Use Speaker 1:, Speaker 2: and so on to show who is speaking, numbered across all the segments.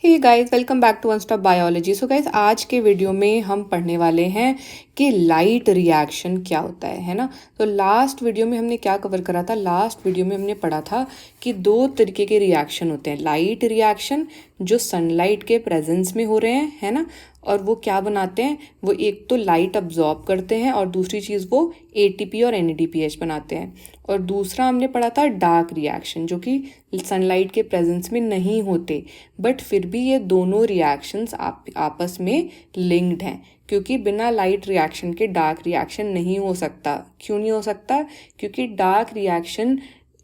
Speaker 1: Hey guys, welcome back to one stop biology. So guys, आज के video में हम पढ़ने वाले हैं कि लाइट रिएक्शन क्या होता है ना। तो लास्ट वीडियो में हमने क्या कवर करा था? लास्ट वीडियो में हमने पढ़ा था कि दो तरीके के रिएक्शन होते हैं। लाइट रिएक्शन जो सनलाइट के प्रेजेंस में हो रहे हैं, है ना, और वो क्या बनाते हैं? वो एक तो लाइट अब्जॉर्ब करते हैं और दूसरी चीज़ वो एटीपी और एनएडीपीएच बनाते हैं। और दूसरा हमने पढ़ा था डार्क रिएक्शन, जो कि सनलाइट के प्रेजेंस में नहीं होते, बट फिर भी ये दोनों रिएक्शंस आपस में लिंक्ड हैं, क्योंकि बिना लाइट रिएक्शन के डार्क रिएक्शन नहीं हो सकता। क्यों नहीं हो सकता? क्योंकि डार्क रिएक्शन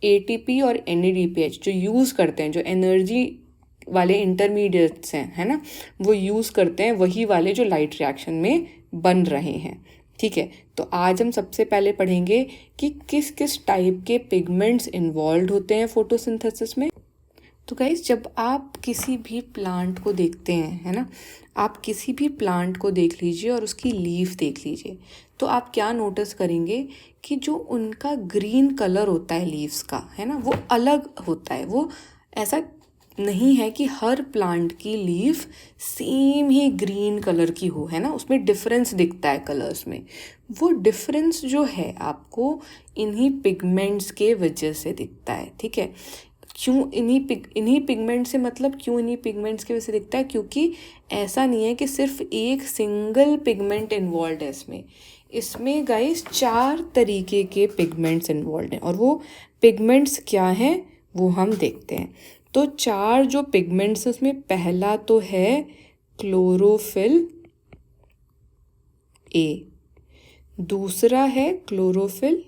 Speaker 1: एटीपी और एनएडीपीएच जो यूज़ करते हैं, जो एनर्जी वाले इंटरमीडिएट्स हैं, है ना, वो यूज़ करते हैं वही वाले जो लाइट रिएक्शन में बन रहे हैं। ठीक है, तो आज हम सबसे पहले पढ़ेंगे कि किस किस टाइप के पिगमेंट्स इन्वॉल्व होते हैं फोटोसिंथेसिस में। तो गाइस, जब आप किसी भी प्लांट को देखते हैं, है ना, आप किसी भी प्लांट को देख लीजिए और उसकी लीफ देख लीजिए, तो आप क्या नोटिस करेंगे कि जो उनका ग्रीन कलर होता है लीव्स का, है ना, वो अलग होता है। वो ऐसा नहीं है कि हर प्लांट की लीफ सेम ही ग्रीन कलर की हो, है ना, उसमें डिफरेंस दिखता है कलर्स में। वो डिफरेंस जो है आपको इन्हीं पिगमेंट्स के वजह से दिखता है। ठीक है, क्यों इन्हीं पिगमेंट से, मतलब क्यों इन्हीं पिगमेंट्स की वजह से दिखता है? क्योंकि ऐसा नहीं है कि सिर्फ एक सिंगल पिगमेंट इन्वॉल्व है इसमें गाइस 4 तरीके के पिगमेंट्स इन्वॉल्व हैं, और वो पिगमेंट्स क्या हैं वो हम देखते हैं। तो 4 जो पिगमेंट्स हैं उसमें पहला तो है क्लोरोफिल ए, दूसरा है क्लोरोफिल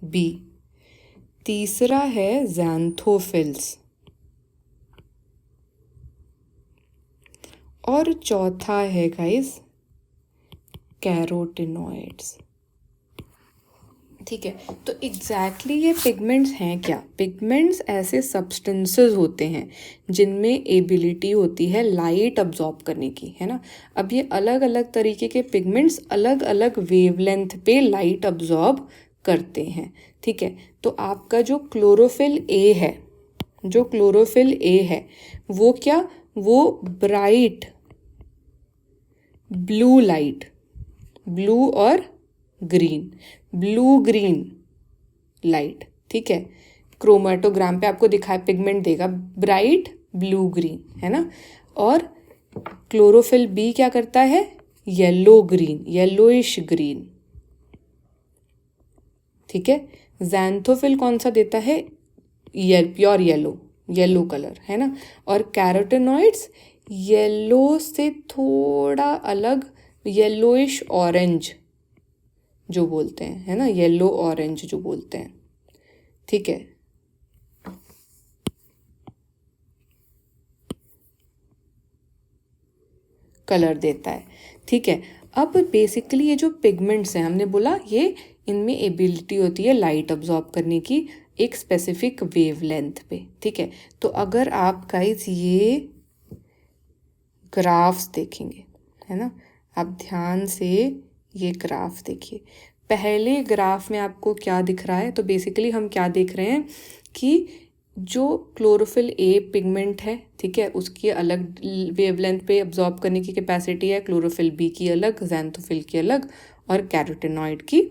Speaker 1: बी, तीसरा है ज़ैंथोफिल्स और चौथा है गाइस कैरोटिनॉइड्स। ठीक है, तो एग्जैक्टली ये पिगमेंट्स हैं क्या? पिगमेंट्स ऐसे सब्सटेंसेस होते हैं जिनमें एबिलिटी होती है लाइट अब्जॉर्ब करने की, है ना। अब ये अलग अलग तरीके के पिगमेंट्स अलग अलग वेवलेंथ पे लाइट अब्जॉर्ब करते हैं। ठीक है, तो आपका जो क्लोरोफिल ए है, जो क्लोरोफिल ए है वो क्या? वो ब्राइट ब्लू लाइट, ब्लू और ग्रीन, ब्लू ग्रीन लाइट, ठीक है, क्रोमेटोग्राम पे आपको दिखाए पिगमेंट देगा ब्राइट ब्लू ग्रीन, है ना। और क्लोरोफिल बी क्या करता है? Yellow green, yellowish green. ठीक है, ज़ैंथोफिल कौन सा देता है? प्योर येलो, येलो कलर, है ना। और कैरोटिनॉइड्स येलो से थोड़ा अलग, येलोइश ऑरेंज जो बोलते हैं, है ना, येलो ऑरेंज जो बोलते हैं। ठीक है, कलर देता है। ठीक है, अब बेसिकली ये जो पिगमेंट्स हैं, हमने बोला ये इनमें एबिलिटी होती है लाइट अब्जॉर्ब करने की एक स्पेसिफिक वेवलेंथ पे। ठीक है, तो अगर आप गाइस ये ग्राफ्स देखेंगे, है ना, आप ध्यान से ये ग्राफ देखिए। पहले ग्राफ में आपको क्या दिख रहा है? तो बेसिकली हम क्या देख रहे हैं कि जो क्लोरोफिल ए पिगमेंट है, ठीक है, उसकी अलग वेवलेंथ पे अब्जॉर्ब करने की कैपेसिटी है, क्लोरोफिल बी की अलग, ज़ैंथोफिल की अलग और कैरोटिनॉइड की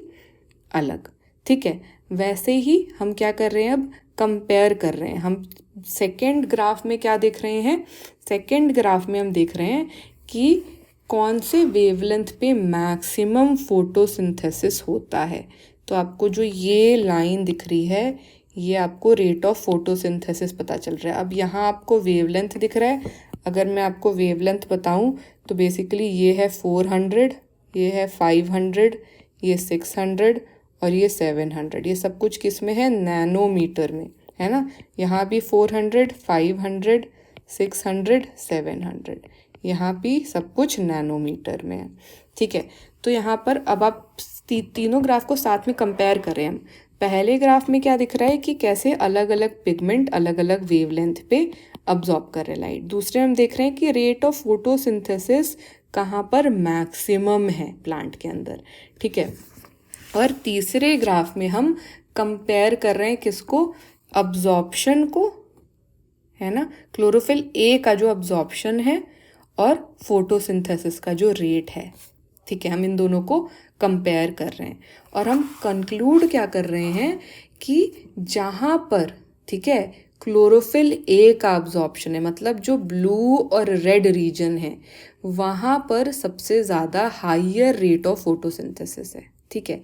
Speaker 1: अलग। ठीक है, वैसे ही हम क्या कर रहे हैं? अब कंपेयर कर रहे हैं हम। सेकेंड ग्राफ में क्या देख रहे हैं? सेकेंड ग्राफ में हम देख रहे हैं कि कौन से वेवलेंथ पे मैक्सिमम फोटोसिंथेसिस होता है। तो आपको जो ये लाइन दिख रही है, ये आपको रेट ऑफ फोटोसिंथेसिस पता चल रहा है। अब यहाँ आपको वेवलेंथ दिख रहा है। अगर मैं आपको वेवलेंथ बताऊँ तो बेसिकली ये है 400, ये है 500, ये 600 और ये 700। ये सब कुछ किस में है? नैनोमीटर में, है ना। यहाँ भी 400, 500, 600, 700, यहाँ भी सब कुछ नैनोमीटर में है। ठीक है, तो यहाँ पर अब आप तीनों ग्राफ को साथ में कंपेयर करें हम। पहले ग्राफ में क्या दिख रहा है कि कैसे अलग अलग पिगमेंट अलग अलग वेवलेंथ पे अब्जॉर्ब कर रहे हैं लाइट। दूसरे हम देख रहे हैं कि रेट ऑफ फोटोसिंथेसिस कहाँ पर मैक्सिमम है प्लांट के अंदर। ठीक है, और तीसरे ग्राफ में हम कंपेयर कर रहे हैं किसको? अब्जॉर्प्शन को है ना, क्लोरोफिल ए का जो अब्जॉर्प्शन है और फोटोसिंथेसिस का जो रेट है। ठीक है, हम इन दोनों को कंपेयर कर रहे हैं और हम कंक्लूड क्या कर रहे हैं कि जहाँ पर, ठीक है, क्लोरोफिल ए का अब्जॉर्प्शन है, मतलब जो ब्लू और रेड रीजन है, वहाँ पर सबसे ज़्यादा हाइयर रेट ऑफ फोटोसिंथेसिस है। ठीक है,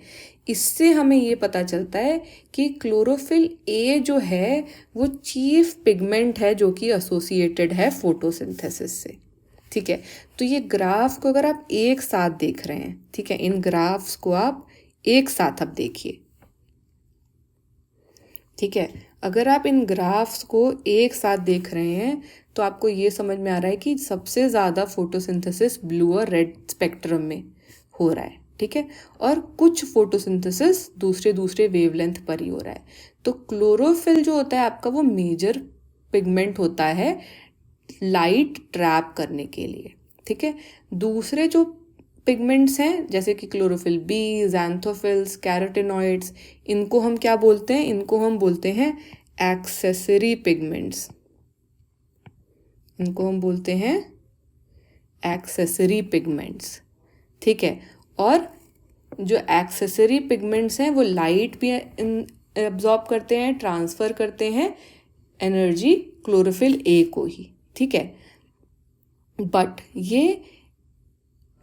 Speaker 1: इससे हमें ये पता चलता है कि क्लोरोफिल ए जो है वो चीफ पिगमेंट है जो कि एसोसिएटेड है फोटोसिंथेसिस से। ठीक है, तो ये ग्राफ को अगर आप एक साथ देख रहे हैं, ठीक है, इन ग्राफ्स को आप एक साथ अब देखिए। ठीक है, अगर आप इन ग्राफ्स को एक साथ देख रहे हैं तो आपको ये समझ में आ रहा है कि सबसे ज़्यादा फोटोसिंथेसिस ब्लू और रेड स्पेक्ट्रम में हो रहा है। ठीक है, और कुछ फोटोसिंथेसिस दूसरे वेवलेंथ पर ही हो रहा है। तो क्लोरोफिल जो होता है आपका वो मेजर पिगमेंट होता है लाइट ट्रैप करने के लिए। ठीक है, दूसरे जो पिगमेंट्स हैं जैसे कि क्लोरोफिल बी, ज़ैंथोफिल्स, कैरोटिनॉइड्स, इनको हम क्या बोलते हैं? इनको हम बोलते हैं एक्सेसरी पिगमेंट्स। इनको हम बोलते हैं एक्सेसरी पिगमेंट्स। ठीक है, और जो एक्सेसरी पिगमेंट्स हैं वो लाइट भी एब्जॉर्ब करते हैं, ट्रांसफ़र करते हैं एनर्जी क्लोरोफिल ए को ही। ठीक है, बट ये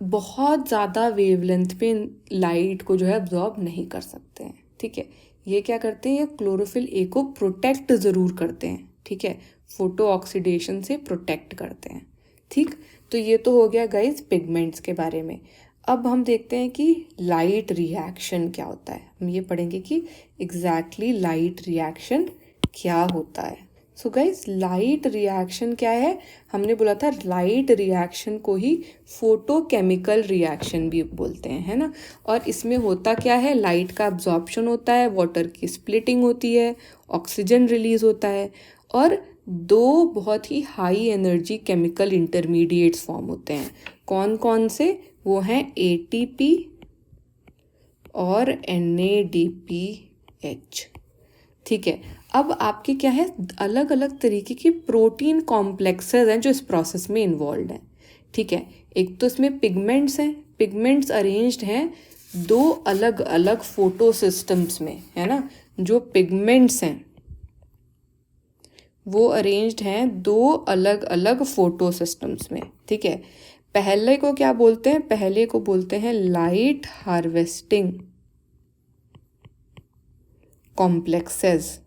Speaker 1: बहुत ज़्यादा वेवलेंथ पे लाइट को जो है एब्जॉर्ब नहीं कर सकते हैं। ठीक है, ये क्या करते हैं? ये क्लोरोफिल ए को प्रोटेक्ट ज़रूर करते हैं। ठीक है, फोटो ऑक्सीडेशन से प्रोटेक्ट करते हैं। ठीक, तो ये तो हो गया गाइज पिगमेंट्स के बारे में। अब हम देखते हैं कि लाइट रिएक्शन क्या होता है। हम ये पढ़ेंगे कि एग्जैक्टली लाइट रिएक्शन क्या होता है। सो गाइज, लाइट रिएक्शन क्या है? हमने बोला था लाइट रिएक्शन को ही फोटोकेमिकल रिएक्शन भी बोलते हैं, है ना। और इसमें होता क्या है? लाइट का अब्जॉर्प्शन होता है, वाटर की स्प्लिटिंग होती है, ऑक्सीजन रिलीज होता है और दो बहुत ही high energy chemical intermediates form होते हैं। कौन कौन से? वो हैं ATP और NADPH। ठीक है, अब आपके क्या है, अलग अलग तरीके की प्रोटीन कॉम्प्लेक्सेस हैं जो इस प्रोसेस में इन्वॉल्व हैं। ठीक है, एक तो इसमें पिगमेंट्स हैं। पिगमेंट्स अरेंज्ड हैं दो अलग अलग फोटो सिस्टम्स में, है ना। जो पिगमेंट्स हैं वो अरेंज्ड हैं दो अलग अलग फोटो सिस्टम्स में। ठीक है, पहले को क्या बोलते हैं? पहले को बोलते हैं लाइट हार्वेस्टिंग कॉम्प्लेक्सेस,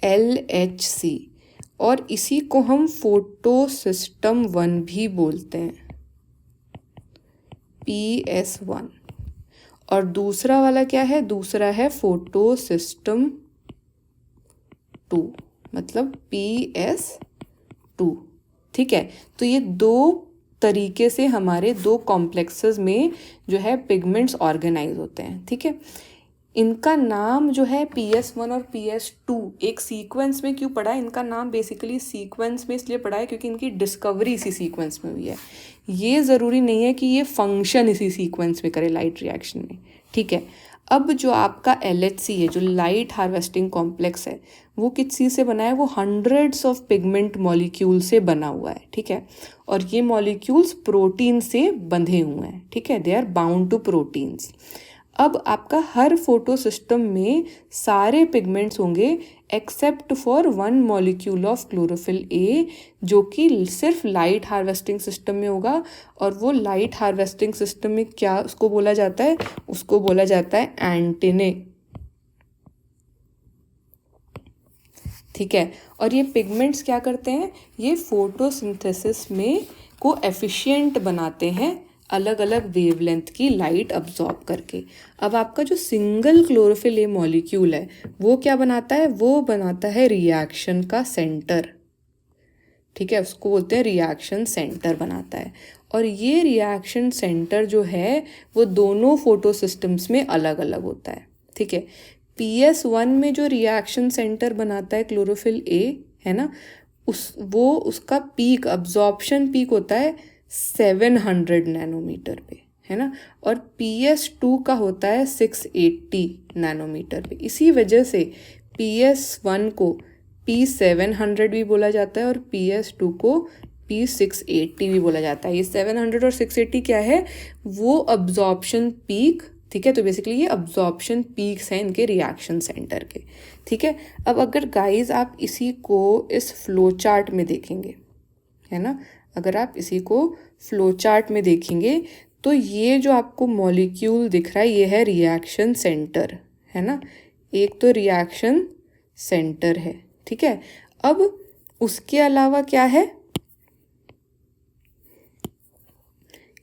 Speaker 1: LHC, और इसी को हम फोटो सिस्टम 1 भी बोलते हैं, PS1। और दूसरा वाला क्या है? दूसरा है फोटो सिस्टम 2, मतलब PS2। ठीक है, तो ये दो तरीके से हमारे दो कॉम्प्लेक्सेस में जो है पिगमेंट्स ऑर्गेनाइज होते हैं। ठीक है, इनका नाम जो है PS1 और PS2 एक सीक्वेंस में क्यों पड़ा है? इनका नाम बेसिकली सीक्वेंस में इसलिए पड़ा है क्योंकि इनकी डिस्कवरी इसी सीक्वेंस में हुई है। ये ज़रूरी नहीं है कि ये फंक्शन इसी सीक्वेंस में करे लाइट रिएक्शन में। ठीक है, अब जो आपका LHC है, जो लाइट हार्वेस्टिंग कॉम्प्लेक्स है, वो किस चीज़ से बना है? वो हंड्रेड्स ऑफ पिगमेंट मॉलिक्यूल से बना हुआ है। ठीक है, और ये मॉलिक्यूल्स प्रोटीन से बंधे हुए हैं। ठीक है, they are bound to proteins. अब आपका हर फोटो सिस्टम में सारे पिगमेंट्स होंगे except for 1 molecule of chlorophyll A, जो कि सिर्फ लाइट हार्वेस्टिंग सिस्टम में होगा। और वो लाइट हार्वेस्टिंग सिस्टम में क्या उसको बोला जाता है? उसको बोला जाता है एंटेने। ठीक है, और ये पिगमेंट्स क्या करते हैं? ये फोटोसिंथेसिस में को एफिशिएंट बनाते हैं अलग अलग वेवलेंथ की लाइट अब्जॉर्ब करके। अब आपका जो सिंगल क्लोरोफिल ए मॉलिक्यूल है वो क्या बनाता है? वो बनाता है रिएक्शन का सेंटर। ठीक है, उसको बोलते हैं रिएक्शन सेंटर बनाता है। और ये रिएक्शन सेंटर जो है वो दोनों फोटो सिस्टम्स में अलग अलग होता है। ठीक है, PS1 में जो रिएक्शन सेंटर बनाता है क्लोरोफिल ए, है ना, उसका पीक, अब्जॉर्प्शन पीक होता है 700 नैनोमीटर पे, है ना, और PS2 का होता है 680 नैनोमीटर पे। इसी वजह से PS1 को P700 भी बोला जाता है और PS2 को P680 भी बोला जाता है। ये 700 और 680 क्या है, वो अब्जॉर्प्शन पीक, ठीक है। तो बेसिकली ये अब्जॉर्प्शन पीक्स हैं इनके रिएक्शन सेंटर के, ठीक है। अब अगर गाइज आप इसी को इस फ्लो चार्ट में देखेंगे, है ना, अगर आप इसी को फ्लो चार्ट में देखेंगे तो ये जो आपको मॉलिक्यूल दिख रहा है ये है रिएक्शन सेंटर, है ना, एक तो रिएक्शन सेंटर है, ठीक है। अब उसके अलावा क्या है,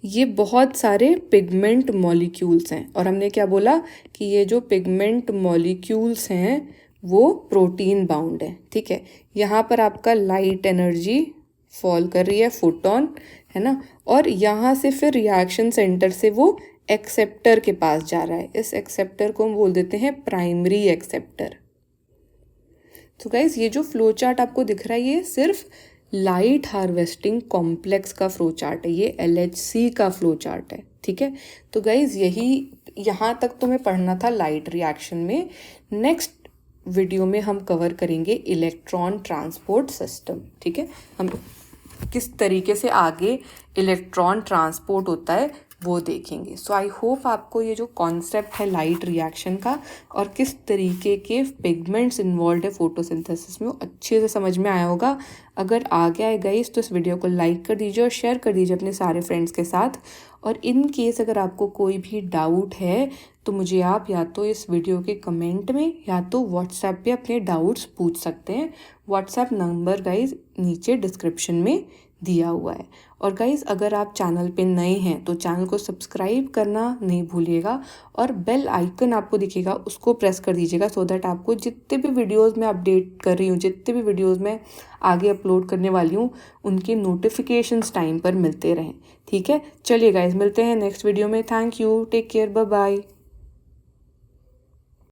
Speaker 1: ये बहुत सारे पिगमेंट मॉलिक्यूल्स हैं, और हमने क्या बोला कि ये जो पिगमेंट मॉलिक्यूल्स हैं वो प्रोटीन बाउंड है, ठीक है। यहाँ पर आपका लाइट एनर्जी फॉल कर रही है, फोटोन, है ना, और यहाँ से फिर रिएक्शन सेंटर से वो एक्सेप्टर के पास जा रहा है। इस एक्सेप्टर को हम बोल देते हैं प्राइमरी एक्सेप्टर। तो गाइज ये जो फ्लो चार्ट आपको दिख रहा है ये सिर्फ लाइट हार्वेस्टिंग कॉम्प्लेक्स का फ्लो चार्ट है, ये LHC का फ्लो चार्ट है, ठीक है। तो गाइज यही यहाँ तक तो हमें पढ़ना था लाइट रिएक्शन में। नेक्स्ट वीडियो में हम कवर करेंगे इलेक्ट्रॉन ट्रांसपोर्ट सिस्टम, ठीक है। हम किस तरीके से आगे इलेक्ट्रॉन ट्रांसपोर्ट होता है वो देखेंगे। सो आई होप आपको ये जो कॉन्सेप्ट है लाइट रिएक्शन का और किस तरीके के पिगमेंट्स इन्वॉल्व है फोटोसिंथेसिस में वो अच्छे से समझ में आया होगा। अगर आ गया है गाइस तो इस वीडियो को लाइक कर दीजिए और शेयर कर दीजिए अपने सारे फ्रेंड्स के साथ। और इन केस अगर आपको कोई भी डाउट है तो मुझे आप या तो इस वीडियो के कमेंट में या तो व्हाट्सएप पे अपने डाउट्स पूछ सकते हैं। व्हाट्सएप नंबर गाइज नीचे डिस्क्रिप्शन में दिया हुआ है। और गाइज़ अगर आप चैनल पे नए हैं तो चैनल को सब्सक्राइब करना नहीं भूलिएगा और बेल आइकन आपको दिखेगा उसको प्रेस कर दीजिएगा, सो दैट आपको जितने भी वीडियोस मैं अपडेट कर रही हूँ, जितने भी वीडियोस मैं आगे अपलोड करने वाली हूँ उनके नोटिफिकेशंस टाइम पर मिलते रहें, ठीक है। चलिए गाइज़ मिलते हैं नेक्स्ट वीडियो में। Thank you, take care, bye bye.